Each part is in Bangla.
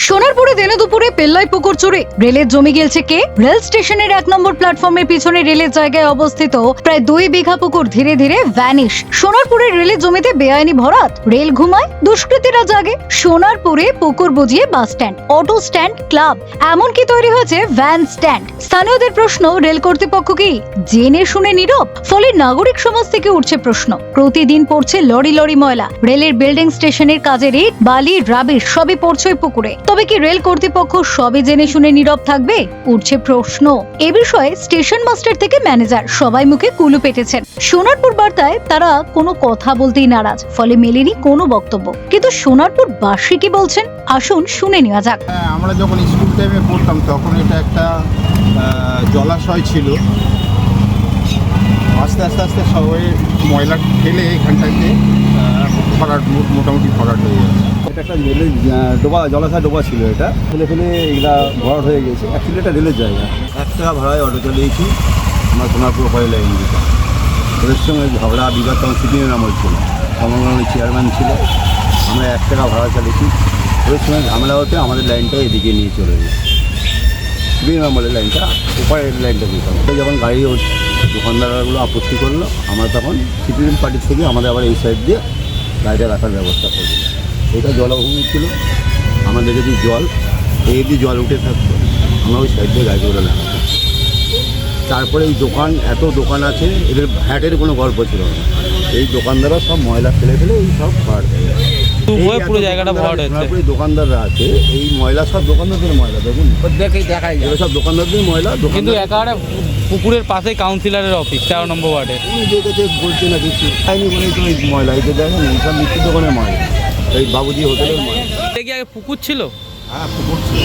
সোনারপুরে দিনে দুপুরে পেল্লাই পুকুর চুরি, রেলের জমি গেলছে কে? রেল স্টেশনের 1 নম্বর প্ল্যাটফর্মের পিছনে রেলের জায়গায় অবস্থিত প্রায় 2 বিঘা পুকুর ধীরে ধীরে ভ্যানিশ। সোনারপুরের রেলের জমিতে বেআইনি ভরাট, রেল ঘুমায়, দুষ্কৃতীরা জাগে। সোনারপুরে পুকুর বুঝিয়ে bus stand, auto stand, club, এমনকি তৈরি হয়েছে ভ্যান স্ট্যান্ড। স্থানীয়দের প্রশ্ন, রেল কর্তৃপক্ষ কি জেনে শুনে নীরব? ফলে নাগরিক সমাজ থেকে উঠছে প্রশ্ন। প্রতিদিন পড়ছে লরি লরি ময়লা, রেলের বিল্ডিং স্টেশনের কাজের ইট, বালি, রাবিশ সবই পড়ছে পুকুরে। তবে কি রেল কর্তৃপক্ষ সবই জেনে শুনে নীরব থাকবে? উঠছে প্রশ্ন। এ বিষয়ে স্টেশন মাস্টার থেকে ম্যানেজার সবাই মুখে কুলু পেটেছেন। সোনারপুর বার্তায় তারা কোনো কথা বলতেই নারাজ, ফলে মেলেনি কোনো বক্তব্য। কিন্তু সোনারপুর বাসী কি বলছেন, আসুন শুনে নেওয়া যাক। আমরা যখন স্কুল টাইমে পড়তাম তখন এটা একটা জলাশয় ছিল। আস্তে আস্তে আস্তে সবাই ময়লা ফেলে এখানটাতে ভরাট, মোটামুটি ভরাট হয়ে যাচ্ছে। এটা একটা রেলের জলাশয় ডোবা ছিল, এটা ফেলে ফেলে এগুলা ভরাট হয়ে গেছে। অ্যাকচুয়ালি এটা রেলের জায়গা। 1 টাকা ভাড়ায় অটো চালিয়েছি আমরা সোনারপুর হয়ে লাইন দিতাম। ওদের সঙ্গে ঝগড়া বিবাদ তখন সিপিএমের আমল ছিল, কমলগঞ্জের চেয়ারম্যান ছিল। আমরা 1 টাকা ভাড়া চালিয়েছি, ওদের সঙ্গে ঝামেলা হতে আমাদের লাইনটা এদিকে নিয়ে চলে যায়। সিপিএম আমলের লাইনটা ওপারের লাইনটা দিতাম। যখন গাড়ি দোকানদারগুলো আপত্তি করলো, আমরা তখন সিপিএম পার্টির থেকে আমাদের আবার এই সাইড দিয়ে গাড়িটা রাখার ব্যবস্থা করলো। এটা জলাভূমি ছিল, আমরা দেখেছি জল এই দিয়ে জল উঠে থাকতো, আমরা ওই সাইড দিয়ে গাড়িগুলো লাগাতাম। তারপরে এই দোকান, এত দোকান আছে, এদের ভ্যাটের কোনো গল্প ছিল না। এই দোকানদাররা সব ময়লা ফেলে ফেলে এই সব ভরাট হয়ে গেছে। পুরো জায়গাটা ভরাট হচ্ছে। দোকানদাররা আছে, এই ময়লা সব দোকানদারদের ময়লা, দেখুন দেখাই যায় সব দোকানদারদের ময়লা। কিন্তু একেবারে পুকুরের পাশে কাউন্সিলরের অফিস 13 নম্বর ওয়ার্ডে। উনি দেখেছে বলছে না কিছু খাইনি বলেই তো এই ময়লা, এই যে দেখেন এইসব মিষ্টির দোকানের ময়লা, এই বাবুজি হোটেলের ময়লা। এটা কি আগে পুকুর ছিল? হ্যাঁ পুকুর ছিল,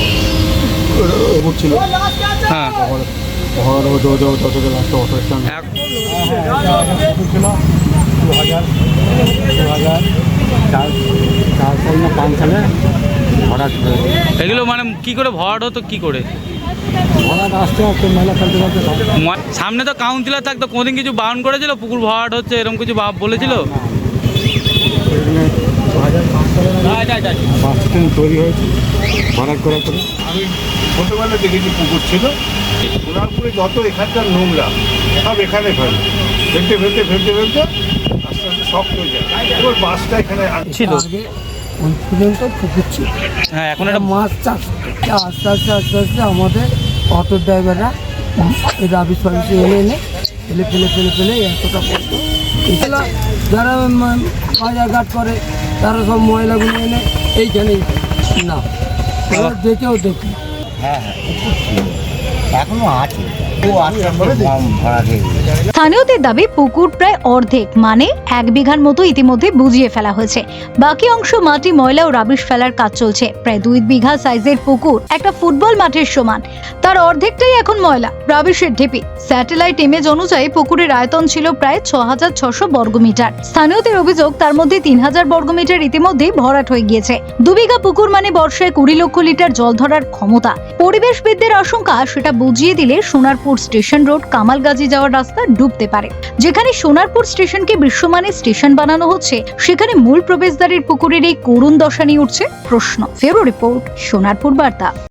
পুকুর ছিল। হ্যাঁ ঘর হতে হতে হতে হতে লাস্টে অটো স্ট্যান্ড পুকুর ছিল। 2004 সাল না 5 সালে ভরাট হয়ে গেছে। এগুলো মানে কি করে ভরাট হতো, কি করে ভরাট আসতে আসতে মেলা ফেলতে ফেলতে সামনে তো কাউন্সিলর থাকতো, কোনদিন কিছু বারণ করেছিল পুকুর ভরাট হচ্ছে এরকম কিছু বলেছিল? 2005 সালে বাস স্ট্যান্ড তৈরি হয়েছে ভরাট করার পরে। আমি ছোটোবেলা দেখেছি পুকুর ছিল। সোনারপুরে যত এখানকার নোংরা সব এখানে ফেলে, ফেলতে ফেলতে ফেলতে ফেলতে আস্তে আস্তে সব হয়ে যায়। এবার বাসটা এখানে ছিল ওই পর্যন্ত পুকুর ছিল। হ্যাঁ এখন একটা মাছ চাষ আস্তে আস্তে আস্তে আস্তে আমাদের অটো ড্রাইভাররা রাবিশ ফাবিশ এনে ফেলে ফেলে ফেলে ফেলে এতটা পড়তো। এগুলো যারা বাজারঘাট করে তারা সব ময়লাগুলো এনে এইখানেই না দেখেও দেখি। এখনো আছে। স্থানীয়দের দাবি পুকুর প্রায় অর্ধেক, মানে 1 বিঘার মতো ইতিমধ্যে বুঝিয়ে ফেলা হয়েছে। বাকি অংশ মাটি, ময়লা ও রাবিশ ফেলার কাজ চলছে। প্রায় 2 বিঘা সাইজের পুকুর একটা ফুটবল মাঠের সমান, তার অর্ধেকটাই এখন ময়লা, রাবিশের ঢিপি। স্যাটেলাইট ইমেজ অনুযায়ী পুকুরের আয়তন ছিল প্রায় 6600 বর্গমিটার। স্থানীয়দের অভিযোগ, তার মধ্যে 3000 বর্গমিটার ইতিমধ্যেই ভরাট হয়ে গিয়েছে। 2 বিঘা পুকুর মানে বর্ষায় 20 লক্ষ লিটার জল ধরার ক্ষমতা। পরিবেশবিদদের আশঙ্কা, সেটা বুঝিয়ে দিলে সোনারপুর স্টেশন রোড কামালগাজী যাওয়ার রাস্তা ডুবতে পারে। যেখানে সোনারপুর স্টেশনকে বিশ্বমানের স্টেশন বানানো হচ্ছে, সেখানে মূল প্রবেশদ্বারের পুকুরের এই করুণ দশা নিয়ে উঠছে প্রশ্ন। ফেরো রিপোর্ট, সোনারপুর বার্তা।